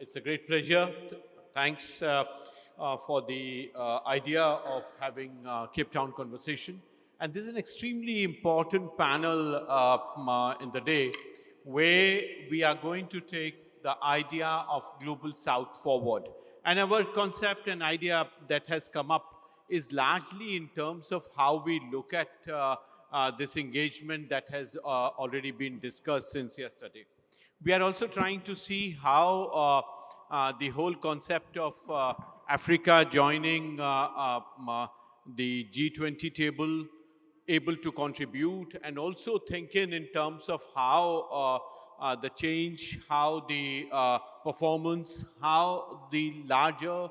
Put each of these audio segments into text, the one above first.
It's a great pleasure. Thanks for the idea of having Cape Town conversation. And this is an extremely important panel in the day where we are going to take the idea of Global South forward. And our concept and idea that has come up is largely in terms of how we look at this engagement that has already been discussed since yesterday. We are also trying to see how the whole concept of Africa joining the G20 table able to contribute, and also thinking in terms of how the change, how the performance, how the larger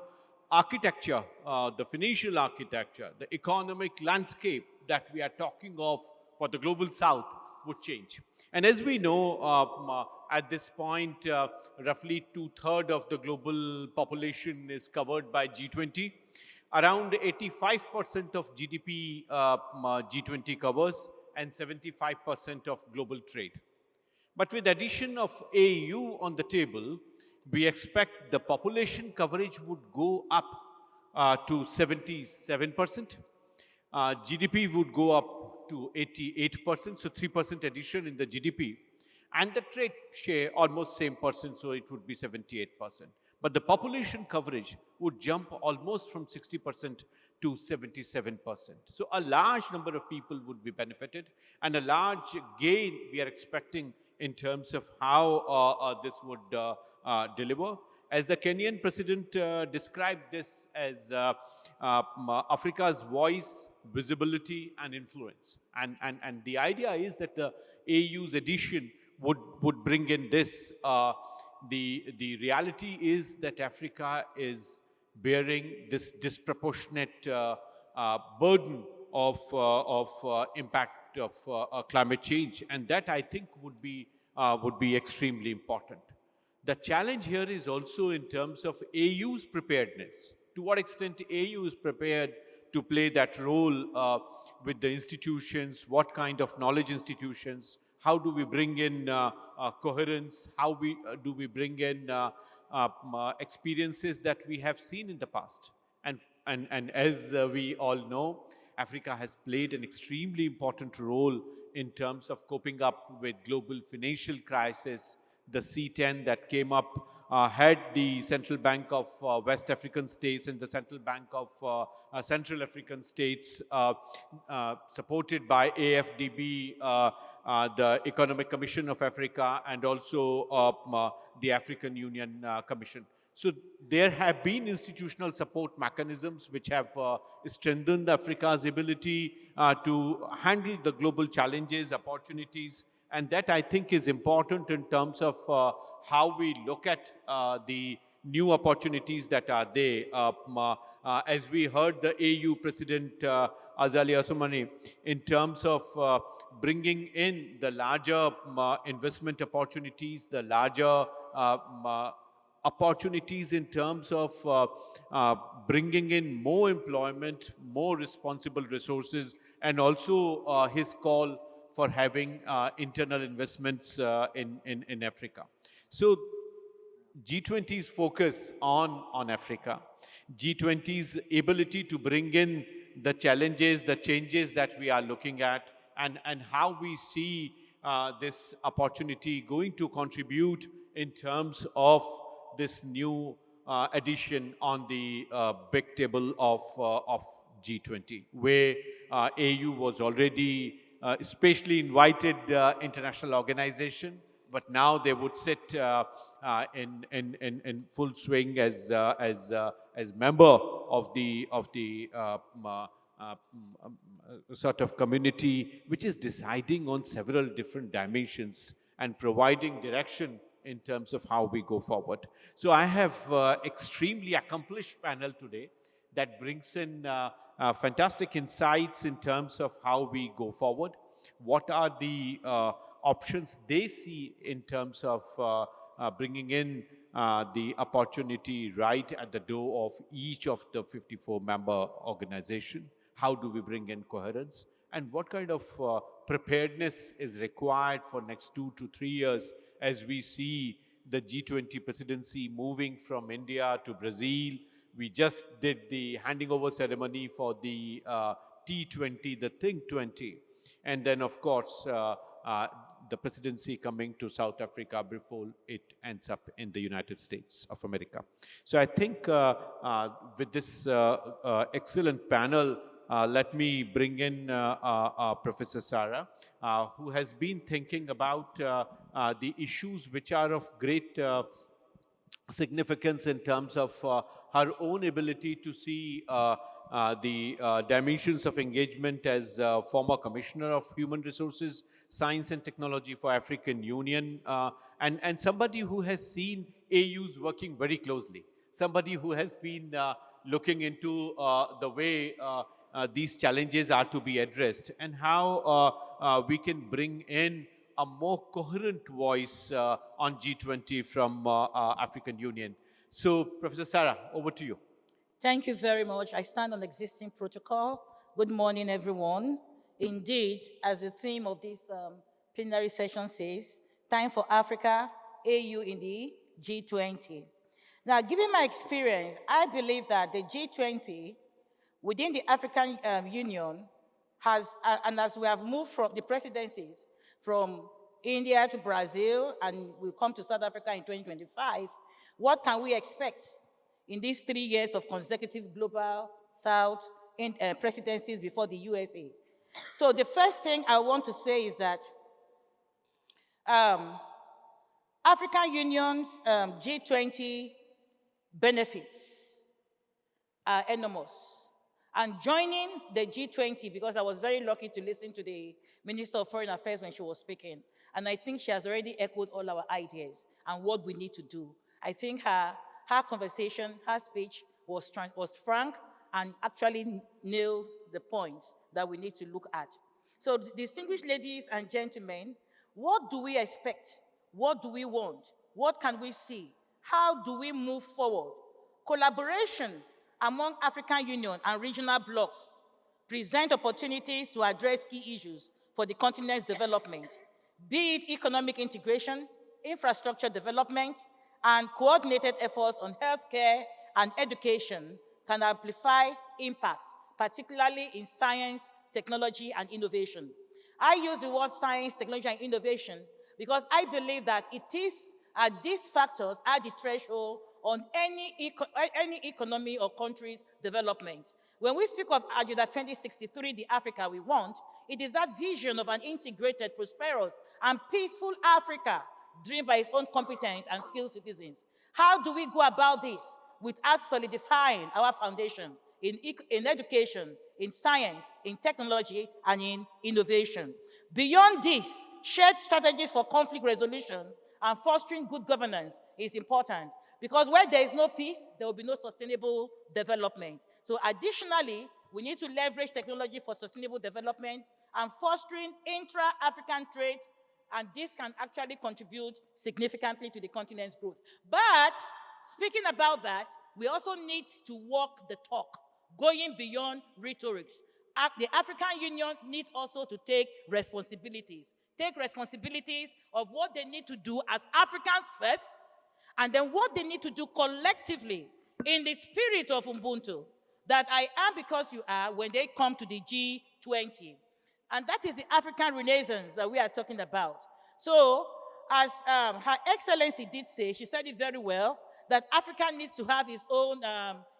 architecture, the financial architecture, the economic landscape that we are talking of for the global south would change. And as we know, at this point, roughly two-thirds of the global population is covered by G20. Around 85% of GDP G20 covers, and 75% of global trade. But with addition of AU on the table, we expect the population coverage would go up to 77%. GDP would go up to 88%, so 3% addition in the GDP. And the trade share almost same percent, so it would be 78%. But the population coverage would jump almost from 60% to 77%. So a large number of people would be benefited, and a large gain we are expecting in terms of how this would deliver. As the Kenyan president described this as Africa's voice, visibility, and influence. And the idea is that the AU's addition would bring in this. The reality is that Africa is bearing this disproportionate burden of impact of climate change, and that I think would be extremely important. The challenge here is also in terms of AU's preparedness. To what extent AU is prepared to play that role with the institutions, what kind of knowledge institutions, how do we bring in coherence, how do we bring in experiences that we have seen in the past. And as we all know, Africa has played an extremely important role in terms of coping up with global financial crisis. The C10 that came up had the Central Bank of West African States and the Central Bank of Central African States, supported by AFDB, the Economic Commission of Africa, and also the African Union Commission. So there have been institutional support mechanisms which have strengthened Africa's ability to handle the global challenges, opportunities, and that I think is important in terms of how we look at the new opportunities that are there. As we heard the AU President Azali Assoumani, in terms of bringing in the larger investment opportunities, the larger opportunities in terms of bringing in more employment, more responsible resources, and also his call for having internal investments in Africa. So G20's focus on Africa, G20's ability to bring in the challenges, the changes that we are looking at, and how we see this opportunity going to contribute in terms of this new addition on the big table of G20, where AU was already especially invited international organization, but now they would sit in full swing as member of the sort of community which is deciding on several different dimensions and providing direction in terms of how we go forward. So I have extremely accomplished panel today that brings in fantastic insights in terms of how we go forward. What are the options they see in terms of bringing in the opportunity right at the door of each of the 54 member organization? How do we bring in coherence? And what kind of preparedness is required for next 2 to 3 years as we see the G20 presidency moving from India to Brazil. We just did the handing over ceremony for the T20, the Think 20. And then, of course, the presidency coming to South Africa before it ends up in the United States of America. So I think with this excellent panel, let me bring in Professor Sarah, who has been thinking about the issues which are of great significance in terms of her own ability to see the dimensions of engagement as former Commissioner of Human Resources, Science and Technology for African Union, and somebody who has seen AUs working very closely, somebody who has been looking into the way these challenges are to be addressed and how we can bring in a more coherent voice on G20 from African Union. So, Professor Sarah, over to you. Thank you very much. I stand on existing protocol. Good morning, everyone. Indeed, as the theme of this plenary session says, time for Africa, AU in the G20. Now, given my experience, I believe that the G20 within the African Union has, and as we have moved from the presidencies from India to Brazil, and we'll come to South Africa in 2025, what can we expect in these 3 years of consecutive global South presidencies before the USA? So the first thing I want to say is that African Union's G20 benefits are enormous. And joining the G20, because I was very lucky to listen to the Minister of Foreign Affairs when she was speaking, and I think she has already echoed all our ideas and what we need to do. I think her conversation, her speech was frank and actually nails the points that we need to look at. So, distinguished ladies and gentlemen, what do we expect? What do we want? What can we see? How do we move forward? Collaboration among African Union and regional blocs present opportunities to address key issues for the continent's development, be it economic integration, infrastructure development, and coordinated efforts on healthcare and education can amplify impact, particularly in science, technology, and innovation. I use the word science, technology, and innovation because I believe that these factors are the threshold on any economy or country's development. When we speak of Agenda 2063, the Africa we want, it is that vision of an integrated, prosperous, and peaceful Africa driven by its own competent and skilled citizens. How do we go about this? Without solidifying our foundation in education, in science, in technology, and in innovation. Beyond this, shared strategies for conflict resolution and fostering good governance is important because where there is no peace, there will be no sustainable development. So additionally, we need to leverage technology for sustainable development and fostering intra-African trade, and this can actually contribute significantly to the continent's growth. But speaking about that, we also need to walk the talk, going beyond rhetorics. The African Union needs also to take responsibilities of what they need to do as Africans first, and then what they need to do collectively in the spirit of Ubuntu, that I am because you are, when they come to the G20. And that is the African Renaissance that we are talking about. So, as Her Excellency did say, she said it very well, that Africa needs to have its own,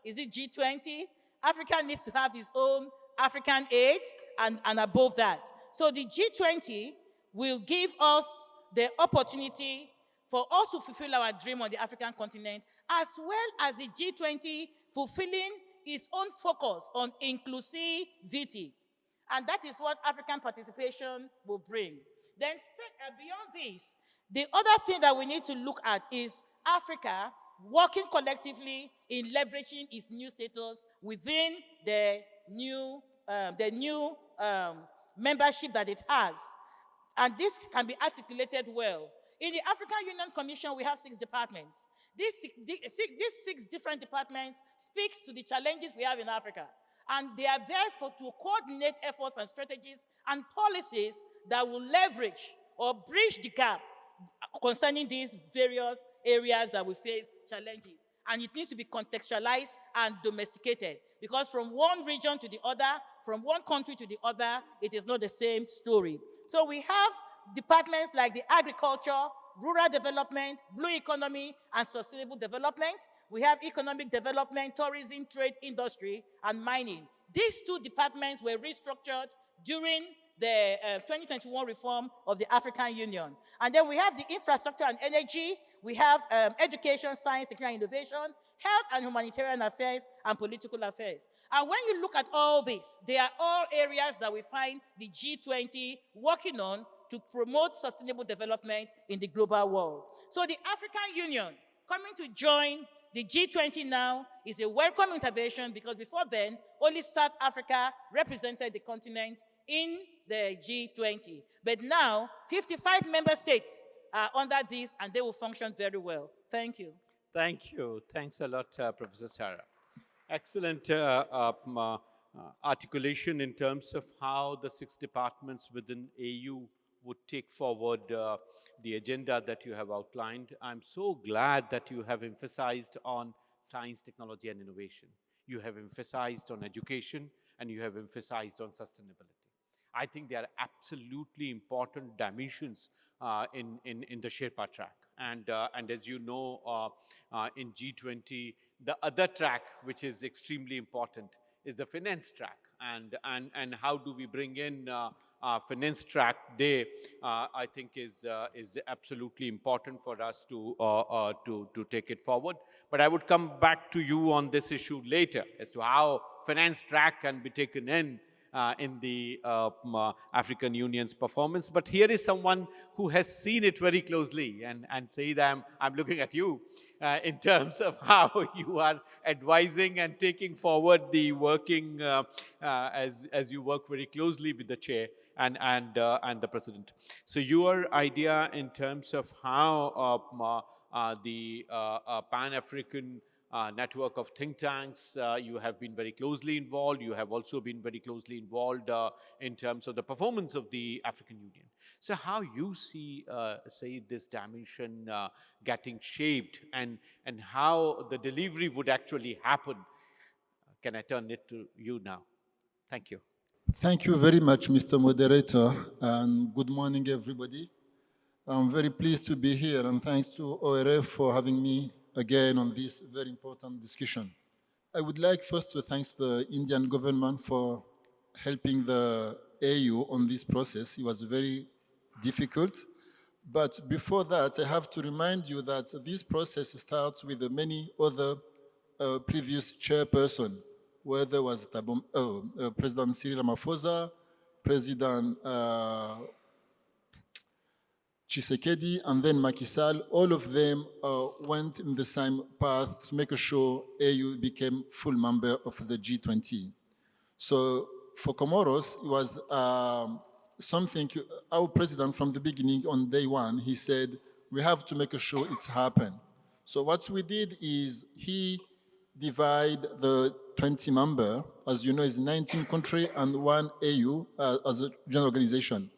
is it G20? Africa needs to have its own African aid and above that. So the G20 will give us the opportunity for us to fulfill our dream on the African continent, as well as the G20 fulfilling its own focus on inclusivity. And that is what African participation will bring. Then beyond this, the other thing that we need to look at is Africa working collectively in leveraging its new status within the new membership that it has. And this can be articulated well. In the African Union Commission, we have 6 departments. These 6 different departments speaks to the challenges we have in Africa. And they are there to coordinate efforts and strategies and policies that will leverage or bridge the gap concerning these various areas that we face challenges. And it needs to be contextualized and domesticated, because from one region to the other, from one country to the other, it is not the same story. So we have departments like the agriculture, rural development, blue economy, and sustainable development. We have economic development, tourism, trade, industry, and mining. These two departments were restructured during the 2021 reform of the African Union. And then we have the infrastructure and energy, we have education, science, technology, and innovation, health and humanitarian affairs, and political affairs. And when you look at all this, they are all areas that we find the G20 working on to promote sustainable development in the global world. So the African Union coming to join the G20 now is a welcome intervention, because before then, only South Africa represented the continent in the G20. But now, 55 member states are under this, and they will function very well. Thank you. Thank you. Thanks a lot, Professor Sarah. Excellent articulation in terms of how the 6 departments within AU would take forward the agenda that you have outlined. I'm so glad that you have emphasized on science, technology, and innovation. You have emphasized on education, and you have emphasized on sustainability. I think they are absolutely important dimensions in the Sherpa track. And as you know, in G20, the other track, which is extremely important, is the finance track. And how do we bring in finance track there, I think is absolutely important for us to take it forward. But I would come back to you on this issue later as to how finance track can be taken in the African Union's performance. But here is someone who has seen it very closely, and Saeed, I'm looking at you in terms of how you are advising and taking forward the working as you work very closely with the chair and the president. So your idea in terms of how the Pan-African network of think tanks, you have been very closely involved. You have also been very closely involved in terms of the performance of the African Union. So how you see, say, this dimension getting shaped, and how the delivery would actually happen? Can I turn it to you now? Thank you. Thank you very much, Mr. Moderator, and good morning, everybody. I'm very pleased to be here, and thanks to ORF for having me again on this very important discussion. I would like first to thank the Indian government for helping the AU on this process. It was very difficult. But before that, I have to remind you that this process starts with many other previous chairpersons, where there was President Cyril Ramaphosa, President Tshisekedi, and then Macky Sall. All of them went in the same path to make sure AU became full member of the G20. So for Comoros, it was something, our president from the beginning on day one, he said, we have to make sure it's happen. So what we did is he divide the 20 member, as you know, is 19 country and 1 AU as a general organization.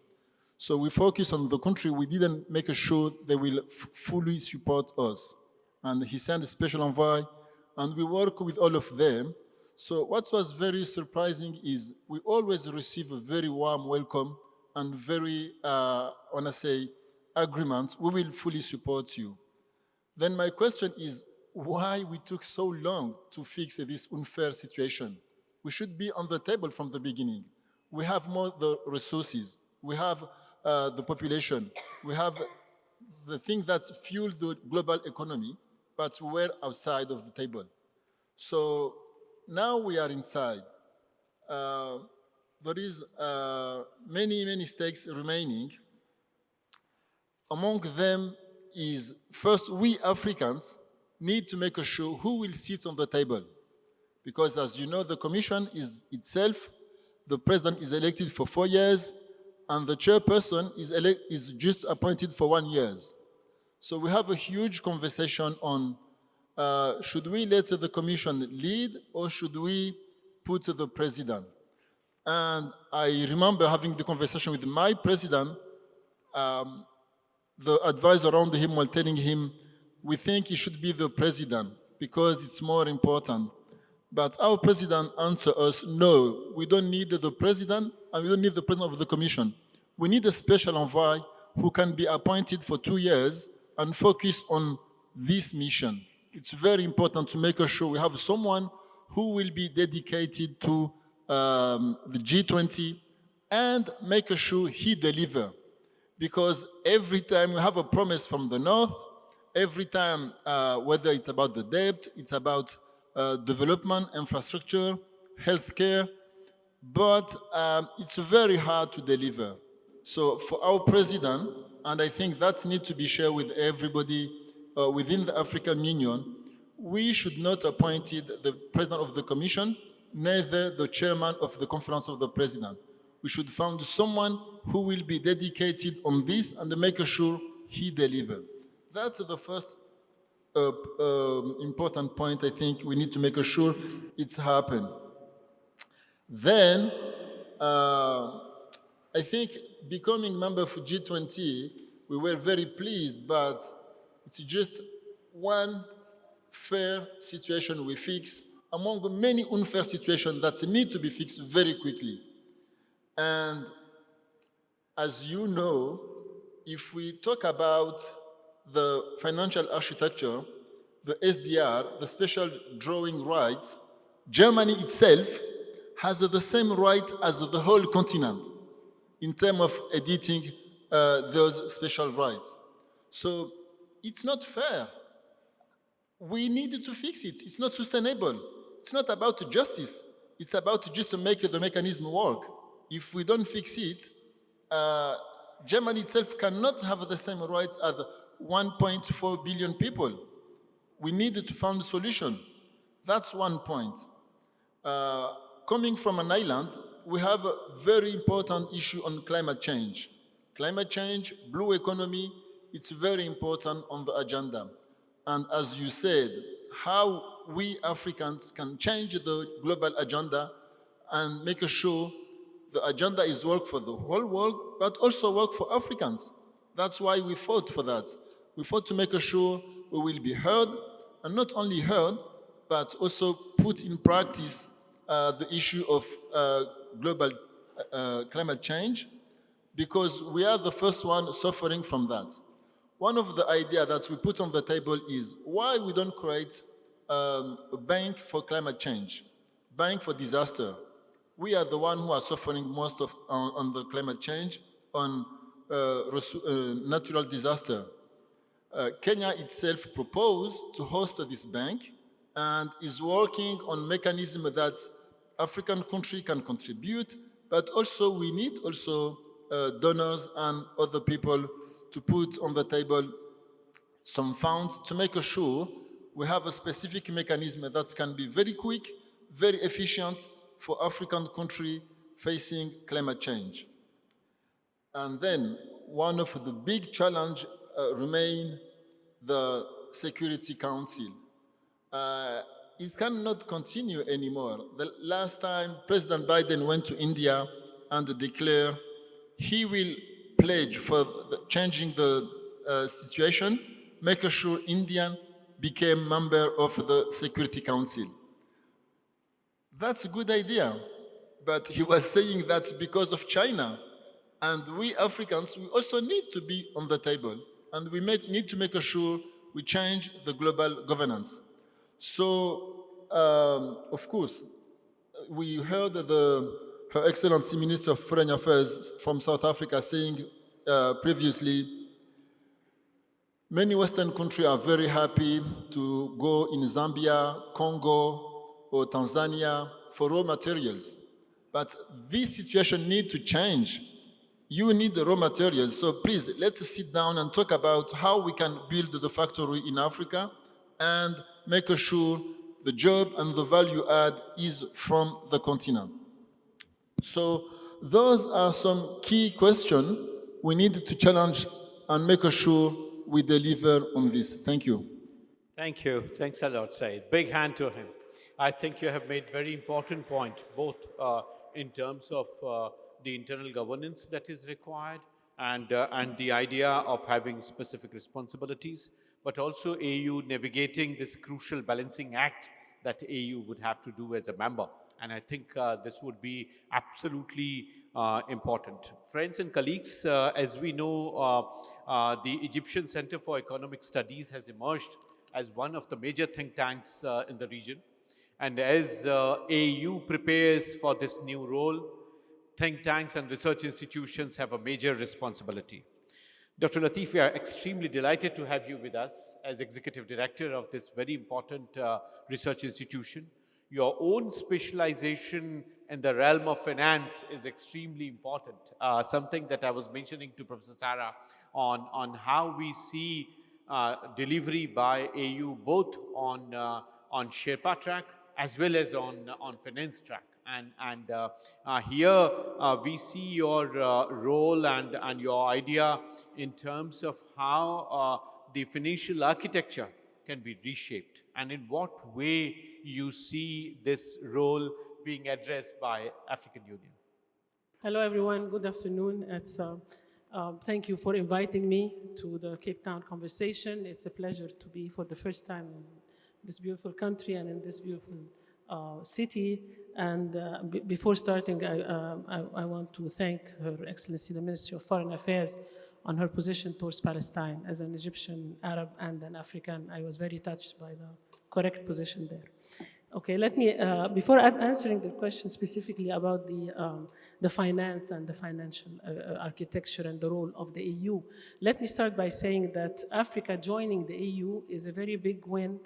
So we focus on the country. We didn't make sure they will fully support us. And he sent a special envoy, and we work with all of them. So what was very surprising is we always receive a very warm welcome and very, when I say agreement, we will fully support you. Then my question is, why we took so long to fix this unfair situation? We should be on the table from the beginning. We have more the resources. We have the population. We have the thing that fuel the global economy, but we're outside of the table. So now we are inside. There is many stakes remaining. Among them is, first, we Africans need to make sure who will sit on the table. Because as you know, the commission is itself, the president is elected for 4 years, and the chairperson is just appointed for 1 year. So we have a huge conversation on should we let the commission lead or should we put the president? And I remember having the conversation with my president, the advisor around him while telling him, we think it should be the president because it's more important. But our president answered us, no, we don't need the president and we don't need the president of the commission. We need a special envoy who can be appointed for 2 years and focus on this mission. It's very important to make sure we have someone who will be dedicated to the G20 and make sure he deliver. Because every time we have a promise from the North, every time, whether it's about the debt, it's about development, infrastructure, healthcare, but it's very hard to deliver. So for our president, and I think that needs to be shared with everybody within the African Union, we should not appoint the president of the commission, neither the chairman of the conference of the president. We should find someone who will be dedicated on this and make sure he delivers. That's the first important point I think we need to make sure it's happen. Then, I think becoming member of G20, we were very pleased, but it's just one fair situation we fix among many unfair situations that need to be fixed very quickly. And as you know, if we talk about the financial architecture, the SDR, the special drawing right, Germany itself has the same right as the whole continent in terms of editing those special rights. So it's not fair. We need to fix it. It's not sustainable. It's not about justice. It's about just to make the mechanism work. If we don't fix it, Germany itself cannot have the same rights as 1.4 billion people. We need to find a solution. That's one point. Coming from an island, we have a very important issue on climate change. Climate change, blue economy, it's very important on the agenda. And as you said, how we Africans can change the global agenda and make sure the agenda is work for the whole world, but also work for Africans. That's why we fought for that. We fought to make sure we will be heard, and not only heard, but also put in practice the issue of global climate change, because we are the first one suffering from that. One of the ideas that we put on the table is why we don't create a bank for climate change, bank for disaster. We are the one who are suffering most of on the climate change, on natural disaster. Kenya itself proposed to host this bank and is working on mechanism that African country can contribute, but also we need also donors and other people to put on the table some funds to make sure we have a specific mechanism that can be very quick, very efficient for African country facing climate change. And then one of the big challenge remain the Security Council. It cannot continue anymore. The last time President Biden went to India and declared he will pledge for changing the situation, making sure India became member of the Security Council. That's a good idea, but he was saying that because of China. And we Africans, we also need to be on the table, and we need to make sure we change the global governance. So, of course, we heard Her Excellency Minister of Foreign Affairs from South Africa saying previously, many Western countries are very happy to go in Zambia, Congo, or Tanzania for raw materials. But this situation needs to change. You need the raw materials, so please, let's sit down and talk about how we can build the factory in Africa and make sure the job and the value add is from the continent. So those are some key questions we need to challenge and make sure we deliver on this. Thank you. Thank you. Thanks a lot, Said. Big hand to him. I think you have made very important point, both in terms of the internal governance that is required and the idea of having specific responsibilities, but also AU navigating this crucial balancing act that AU would have to do as a member. And I think this would be absolutely important. Friends and colleagues, as we know, the Egyptian Center for Economic Studies has emerged as one of the major think tanks in the region. And as AU prepares for this new role, think tanks and research institutions have a major responsibility. Dr. Latif, we are extremely delighted to have you with us as Executive Director of this very important research institution. Your own specialization in the realm of finance is extremely important, something that I was mentioning to Professor Sarah on how we see delivery by AU both on Sherpa track as well as on finance track. And here we see your role and your idea in terms of how the financial architecture can be reshaped, and in what way you see this role being addressed by African Union. Hello, everyone. Good afternoon. Thank you for inviting me to the Cape Town conversation. It's a pleasure to be for the first time in this beautiful country and in this beautiful city. And before starting, I want to thank Her Excellency, the Ministry of Foreign Affairs, on her position towards Palestine. As an Egyptian, Arab, and an African, I was very touched by the correct position there. Okay, let me, before answering the question specifically about the finance and the financial architecture and the role of the EU, let me start by saying that Africa joining the EU is a very big win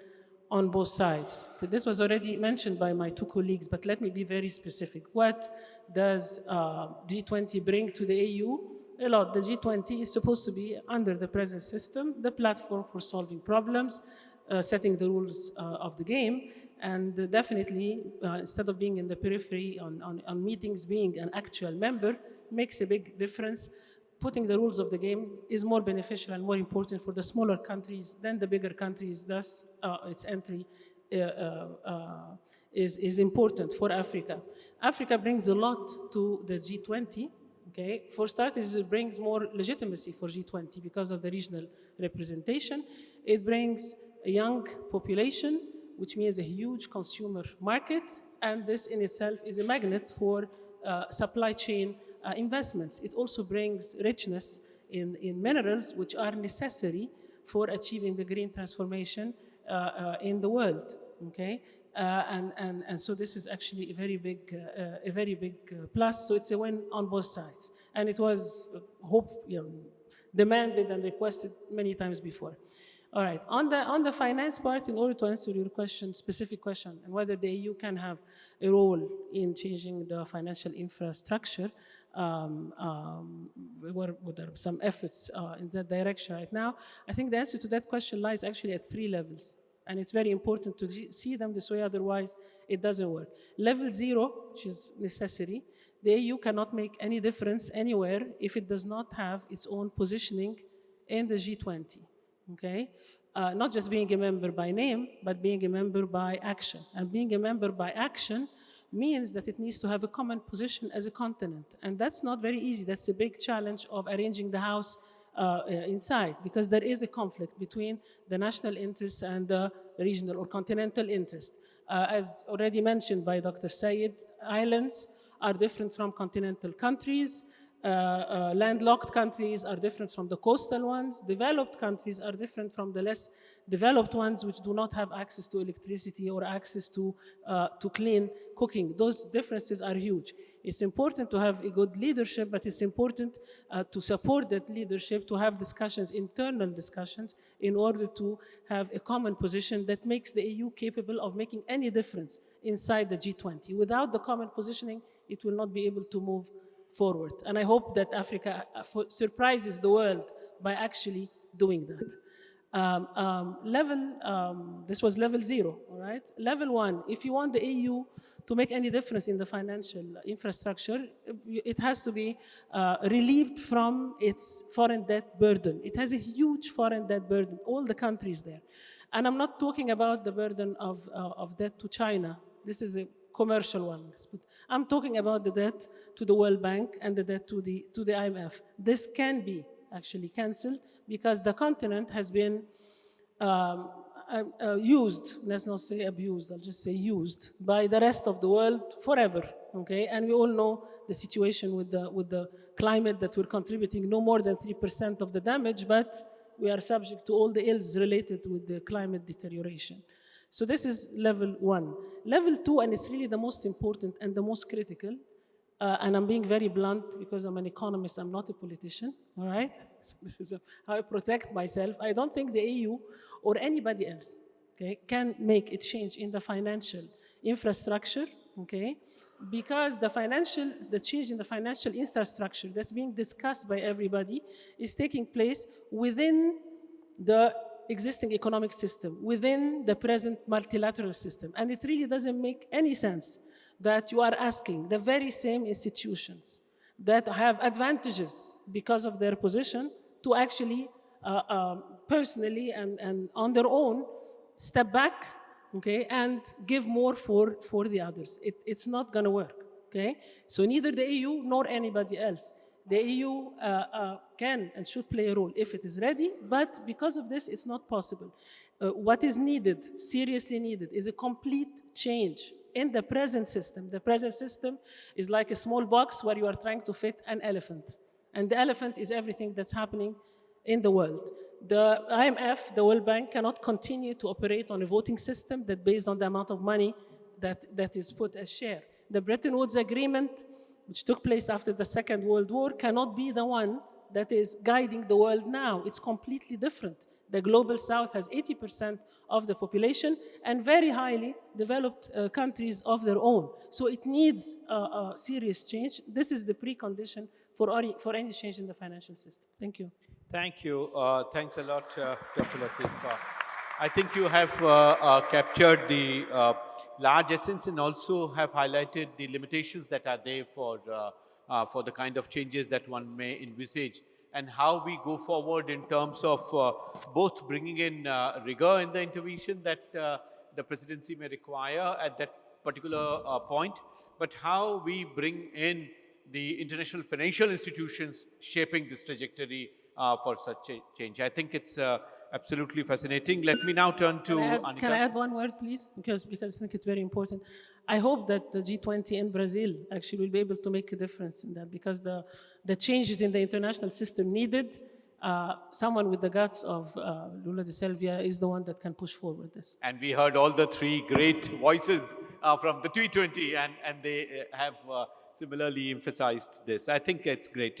on both sides. This was already mentioned by my two colleagues, but let me be very specific. What does G20 bring to the EU? A lot. The G20 is supposed to be, under the present system, the platform for solving problems, setting the rules of the game, and definitely, instead of being in the periphery on meetings, being an actual member makes a big difference. Putting the rules of the game is more beneficial and more important for the smaller countries than the bigger countries. Thus, its entry is important for Africa. Africa brings a lot to the G20. Okay, for starters, it brings more legitimacy for G20 because of the regional representation. It brings a young population, which means a huge consumer market, and this in itself is a magnet for supply chain investments. It also brings richness in minerals, which are necessary for achieving the green transformation in the world. Okay, and so this is actually a very big plus. So it's a win on both sides, and it was demanded and requested many times before. All right, on the finance part, in order to answer your specific question, and whether the EU can have a role in changing the financial infrastructure, there are some efforts in that direction right now. I think the answer to that question lies actually at 3 levels, and it's very important to see them this way, otherwise it doesn't work. Level 0, which is necessary, the EU cannot make any difference anywhere if it does not have its own positioning in the G20. Okay, not just being a member by name, but being a member by action. And being a member by action means that it needs to have a common position as a continent. And that's not very easy. That's a big challenge of arranging the house inside, because there is a conflict between the national interests and the regional or continental interest. As already mentioned by Dr. Sayed, islands are different from continental countries. Landlocked countries are different from the coastal ones. Developed countries are different from the less developed ones, which do not have access to electricity or access to clean cooking. Those differences are huge. It's important to have a good leadership, but it's important to support that leadership, to have discussions, internal discussions, in order to have a common position that makes the EU capable of making any difference inside the G20. Without the common positioning, it will not be able to move forward. And I hope that Africa surprises the world by actually doing that. This was level 0, all right? Level 1, if you want the EU to make any difference in the financial infrastructure, it has to be relieved from its foreign debt burden. It has a huge foreign debt burden, all the countries there. And I'm not talking about the burden of debt to China. This is a commercial one. I'm talking about the debt to the World Bank and the debt to the IMF. This can be actually cancelled because the continent has been um, used, let's not say abused, I'll just say used, by the rest of the world forever, okay? And we all know the situation with the climate, that we're contributing no more than 3% of the damage, but we are subject to all the ills related with the climate deterioration. So this is level one. Level two, and it's really the most important and the most critical, and I'm being very blunt because I'm an economist, I'm not a politician, all right? So this is how I protect myself. I don't think the EU or anybody else, okay, can make a change in the financial infrastructure, okay? Because the change in the financial infrastructure that's being discussed by everybody is taking place within the existing economic system, within the present multilateral system. And it really doesn't make any sense that you are asking the very same institutions that have advantages because of their position to actually personally and on their own step back, okay, and give more for the others. It's not going to work, okay? So neither the EU nor anybody else. The EU can and should play a role if it is ready, but because of this, it's not possible. What is needed, seriously needed, is a complete change in the present system. The present system is like a small box where you are trying to fit an elephant. And the elephant is everything that's happening in the world. The IMF, the World Bank, cannot continue to operate on a voting system that based on the amount of money that is put as share. The Bretton Woods Agreement, which took place after the Second World War, cannot be the one that is guiding the world now. It's completely different. The Global South has 80% of the population and very highly developed countries of their own. So it needs a serious change. This is the precondition for any change in the financial system. Thank you. Thank you. Thanks a lot, Dr. Latif. I think you have captured the large essence and also have highlighted the limitations that are there for the kind of changes that one may envisage and how we go forward in terms of both bringing in rigor in the intervention that the presidency may require at that particular point, but how we bring in the international financial institutions shaping this trajectory for such a change. I think it's absolutely fascinating. Let me now turn to Anita. Can I add one word, please? Because I think it's very important. I hope that the G20 in Brazil actually will be able to make a difference in that, because the changes in the international system needed, someone with the guts of Lula da Silva is the one that can push forward this. And we heard all the three great voices from the T20, and they have similarly emphasized this. I think it's great.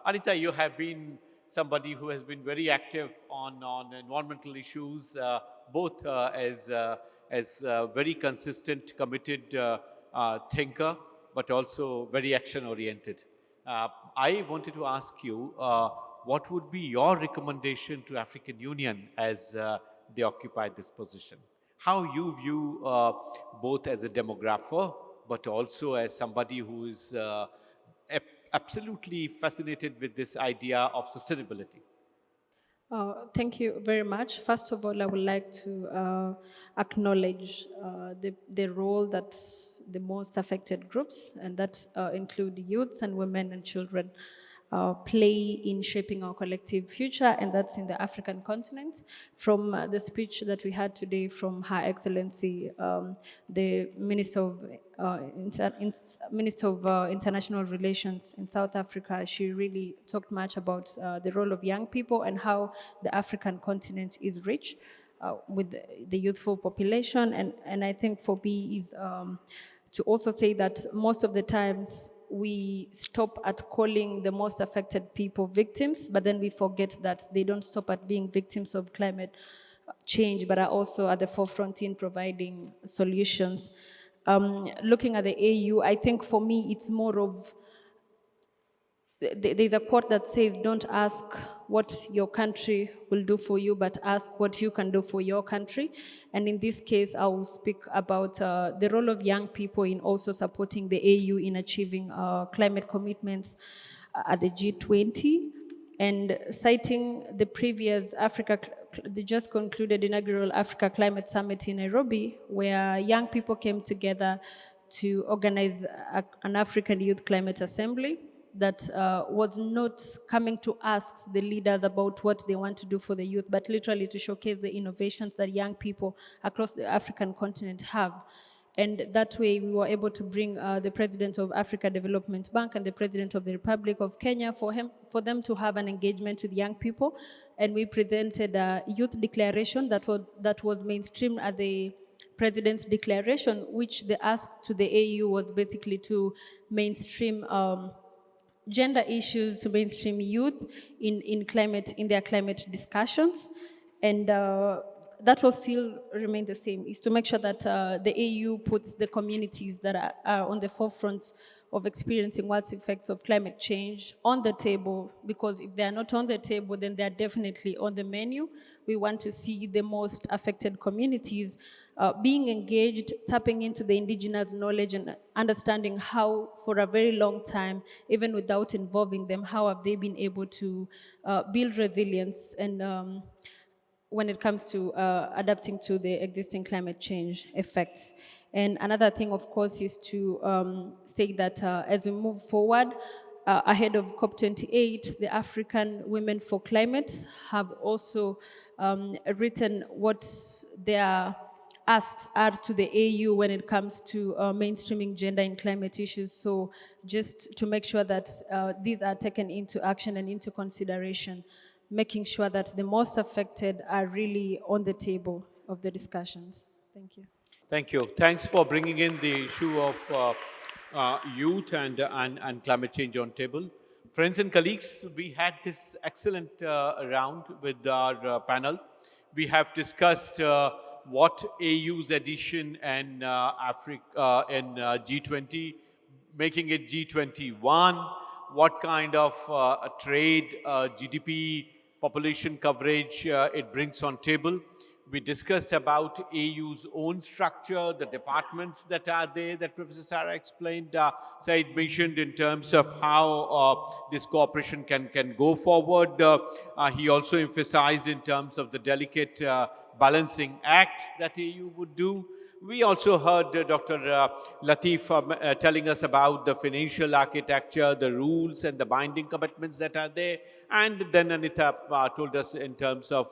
Anita, you have been somebody who has been very active on environmental issues, both as a very consistent, committed thinker, but also very action-oriented. I wanted to ask you, what would be your recommendation to African Union as they occupy this position? How you view both as a demographer, but also as somebody who is absolutely fascinated with this idea of sustainability? Thank you very much. First of all, I would like to acknowledge the role that the most affected groups, and that include youths and women and children, play in shaping our collective future, and that's in the African continent. From the speech that we had today from Her Excellency, the Minister of International Relations in South Africa, she really talked much about the role of young people and how the African continent is rich with the youthful population. And I think for me is to also say that most of the times we stop at calling the most affected people victims, but then we forget that they don't stop at being victims of climate change, but are also at the forefront in providing solutions. Looking at the AU, I think for me it's more of, there's a quote that says, don't ask what your country will do for you, but ask what you can do for your country. And in this case, I will speak about the role of young people in also supporting the AU in achieving climate commitments at the G20. And citing the previous the just concluded inaugural Africa Climate Summit in Nairobi, where young people came together to organize an African Youth Climate Assembly. that was not coming to ask the leaders about what they want to do for the youth, but literally to showcase the innovations that young people across the African continent have. And that way we were able to bring the president of Africa Development Bank and the president of the Republic of Kenya for them to have an engagement with young people. And we presented a youth declaration that was mainstreamed at the president's declaration, which the ask to the AU was basically to mainstream gender issues, to mainstream youth in their climate discussions. And that will still remain the same, is to make sure that the AU puts the communities that are on the forefront of experiencing what's effects of climate change on the table, because if they are not on the table, then they are definitely on the menu. We want to see the most affected communities being engaged, tapping into the indigenous knowledge and understanding how, for a very long time, even without involving them, how have they been able to build resilience and when it comes to adapting to the existing climate change effects. And another thing, of course, is to say that as we move forward, ahead of COP28, the African Women for Climate have also written what their asks are to the AU when it comes to mainstreaming gender in climate issues. So just to make sure that these are taken into action and into consideration, making sure that the most affected are really on the table of the discussions. Thank you. Thank you. Thanks for bringing in the issue of youth and climate change on table. Friends and colleagues, we had this excellent round with our panel. We have discussed what AU's addition in Africa in G20, making it G21, what kind of trade, GDP, population coverage it brings on table. We discussed about AU's own structure, the departments that are there that Professor Sarah explained. Said mentioned in terms of how this cooperation can go forward. He also emphasized in terms of the delicate balancing act that AU would do. We also heard Dr. Latif telling us about the financial architecture, the rules and the binding commitments that are there. And then Anita told us in terms of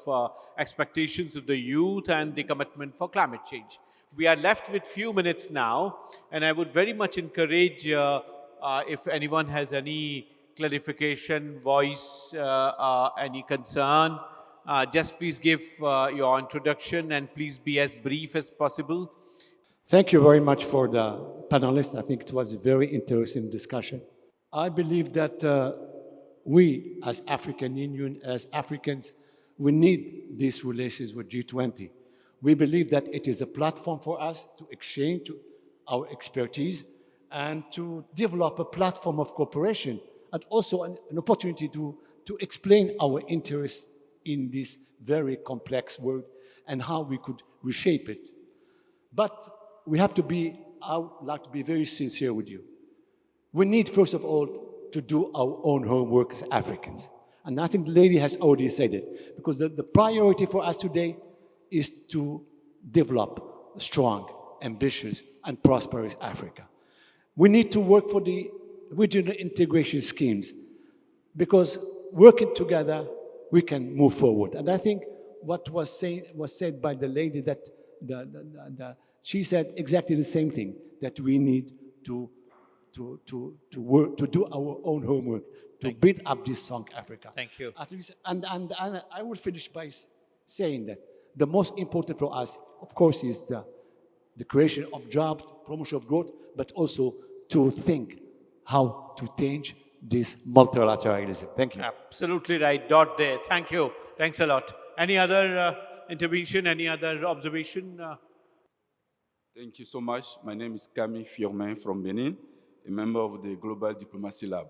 expectations of the youth and the commitment for climate change. We are left with few minutes now, and I would very much encourage if anyone has any clarification, voice, any concern, just please give your introduction and please be as brief as possible. Thank you very much for the panelists. I think it was a very interesting discussion. I believe that we, as African Union, as Africans, we need these relations with G20. We believe that it is a platform for us to exchange our expertise and to develop a platform of cooperation, and also an opportunity to explain our interests in this very complex world and how we could reshape it. But we have to be, I would like to be very sincere with you. We need, first of all, to do our own homework as Africans. And I think the lady has already said it, because the priority for us today is to develop a strong, ambitious, and prosperous Africa. We need to work for the regional integration schemes, because working together, we can move forward. And I think what was said by the lady, that she said exactly the same thing, that we need to work, to do our own homework, to build up this strong Africa. Thank you. And I will finish by saying that the most important for us, of course, is the creation of jobs, promotion of growth, but also to think how to change this multilateralism. Thank you. Absolutely right. Dot there. Thank you. Thanks a lot. Any other intervention? Any other observation? Thank you so much. My name is Camille Firmin from Benin, a member of the Global Diplomacy Lab.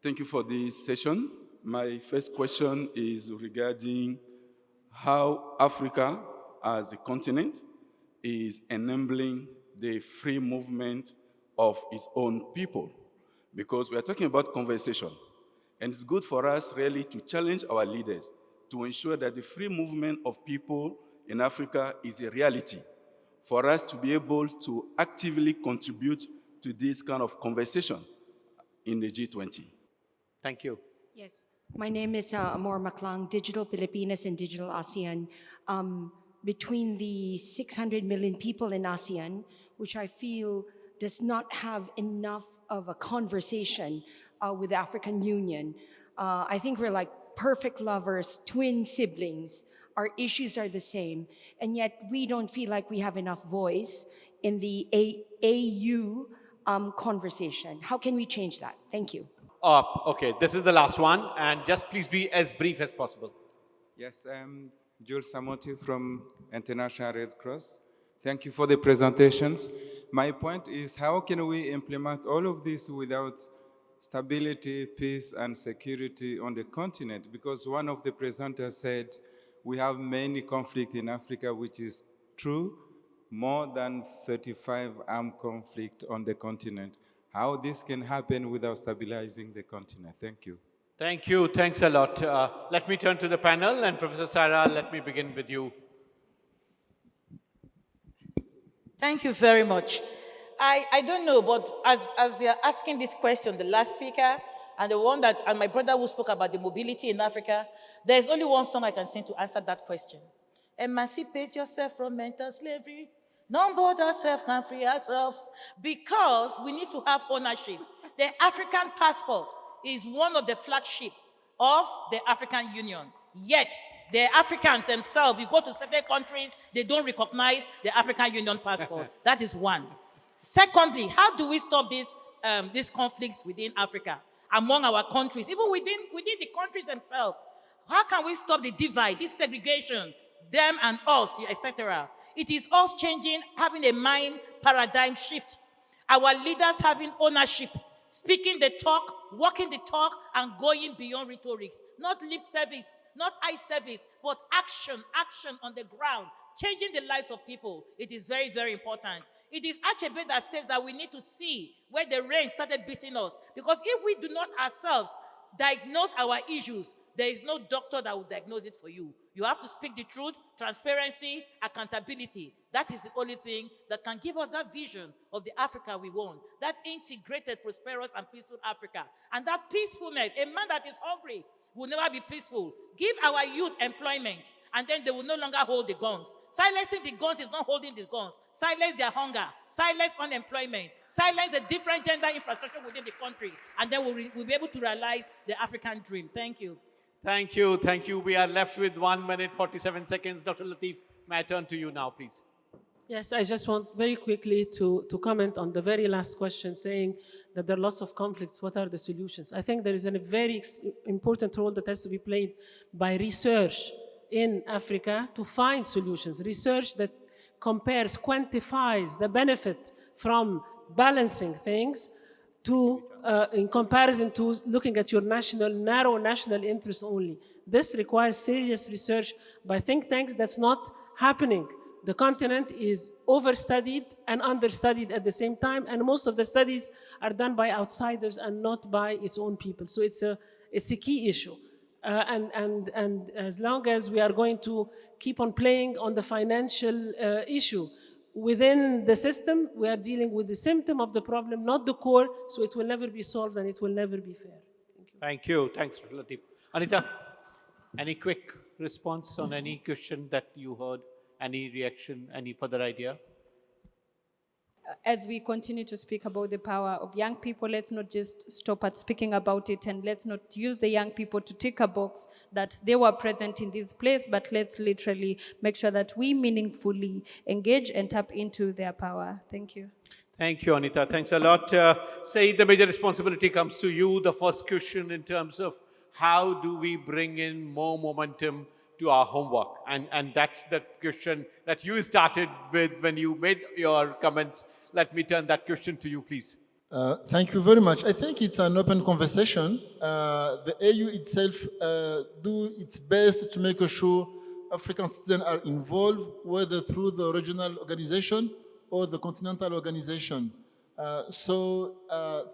Thank you for this session. My first question is regarding how Africa as a continent is enabling the free movement of its own people. Because we are talking about conversation. And it's good for us really to challenge our leaders to ensure that the free movement of people in Africa is a reality, for us to be able to actively contribute to this kind of conversation. in the G20? Thank you. Yes, my name is Amor Maclang, Digital Pilipinas and Digital ASEAN. Between the 600 million people in ASEAN, which I feel does not have enough of a conversation with the African Union, I think we're like perfect lovers, twin siblings. Our issues are the same, and yet we don't feel like we have enough voice in the AU conversation. How can we change that? Thank you. Okay, this is the last one, and just please be as brief as possible. Yes, I'm Jules Samoti from International Red Cross. Thank you for the presentations. My point is, how can we implement all of this without stability, peace, and security on the continent? Because one of the presenters said we have many conflicts in Africa, which is true, more than 35 armed conflicts on the continent. How this can happen without stabilizing the continent? Thank you. Thank you. Thanks a lot. Let me turn to the panel, and Professor Sarah, let me begin with you. Thank you very much. I don't know, but as you're asking this question, the last speaker and the one that, and my brother who spoke about the mobility in Africa, there's only one song I can sing to answer that question. Emancipate yourself from mental slavery. None but ourselves can free ourselves, because we need to have ownership. The African passport is one of the flagship of the African Union. Yet, the Africans themselves, you go to certain countries, they don't recognize the African Union passport. That is one. Secondly, how do we stop these conflicts within Africa, among our countries, even within the countries themselves? How can we stop the divide, this segregation, them and us, etc.? It is us changing, having a mind paradigm shift. Our leaders having ownership, speaking the talk, walking the talk, and going beyond rhetorics. Not lip service, not eye service, but action on the ground, changing the lives of people. It is very, very important. It is Achebe that says that we need to see where the rain started beating us. Because if we do not ourselves diagnose our issues, there is no doctor that will diagnose it for you. You have to speak the truth, transparency, accountability. That is the only thing that can give us that vision of the Africa we want. That integrated, prosperous, and peaceful Africa. And that peacefulness, a man that is hungry will never be peaceful. Give our youth employment, and then they will no longer hold the guns. Silencing the guns is not holding the guns. Silence their hunger. Silence unemployment. Silence the different gender infrastructure within the country. And then we'll be able to realize the African dream. Thank you. Thank you. Thank you. We are left with 1 minute, 47 seconds. Dr. Latif, may I turn to you now, please? Yes, I just want very quickly to comment on the very last question, saying that there are lots of conflicts. What are the solutions? I think there is a very important role that has to be played by research in Africa to find solutions. Research that compares, quantifies the benefit from balancing things to, in comparison to looking at your narrow national interest only. This requires serious research by think tanks. That's not happening. The continent is overstudied and understudied at the same time, and most of the studies are done by outsiders and not by its own people. So it's a key issue. And as long as we are going to keep on playing on the financial issue within the system, we are dealing with the symptom of the problem, not the core, so it will never be solved and it will never be fair. Thank you. Thanks, Dr. Latif. Anita, any quick response on any question that you heard? Any reaction, any further idea? As we continue to speak about the power of young people, let's not just stop at speaking about it, and let's not use the young people to tick a box that they were present in this place, but let's literally make sure that we meaningfully engage and tap into their power. Thank you. Thank you, Anita. Thanks a lot. Saeed, the major responsibility comes to you. The first question in terms of how do we bring in more momentum to our homework? And that's the question that you started with when you made your comments. Let me turn that question to you, please. Thank you very much. I think it's an open conversation. The AU itself do its best to make sure African citizens are involved, whether through the regional organization or the continental organization. So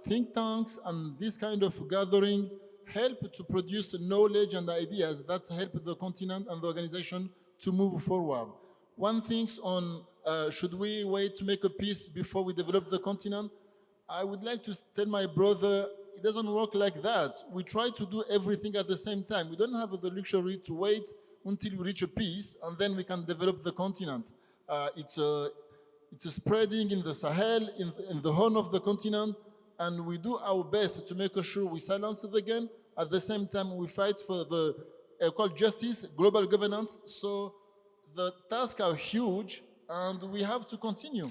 think tanks and this kind of gathering help to produce knowledge and ideas that help the continent and the organization to move forward. One thing's on, should we wait to make a peace before we develop the continent? I would like to tell my brother, it doesn't work like that. We try to do everything at the same time. We don't have the luxury to wait until we reach a peace and then we can develop the continent. It's a spreading in the Sahel, in the horn of the continent, and we do our best to make sure we silence it again. At the same time, we fight for the called justice, global governance. So the tasks are huge, and we have to continue.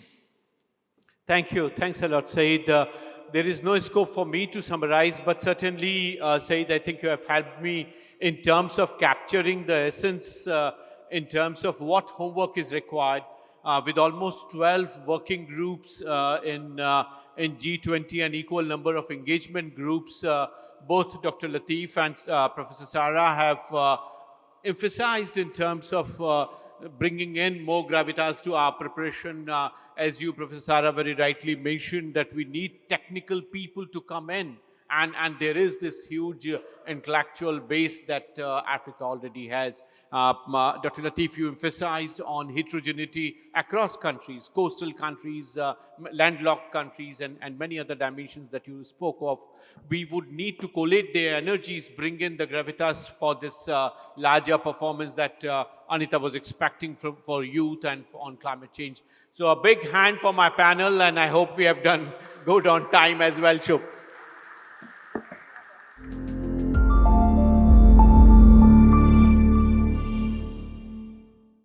Thank you. Thanks a lot, Said. There is no scope for me to summarize, but certainly, Said, I think you have helped me in terms of capturing the essence, in terms of what homework is required, with almost 12 working groups in G20 and equal number of engagement groups. Both Dr. Latif and Professor Sarah have emphasized in terms of bringing in more gravitas to our preparation. As you, Professor Sarah, very rightly mentioned, that we need technical people to come in. And there is this huge intellectual base that Africa already has. Dr. Latif, you emphasized on heterogeneity across countries, coastal countries, landlocked countries, and many other dimensions that you spoke of. We would need to collate their energies, bring in the gravitas for this larger performance that Anita was expecting for youth and on climate change. So a big hand for my panel, and I hope we have done good on time as well, Shub.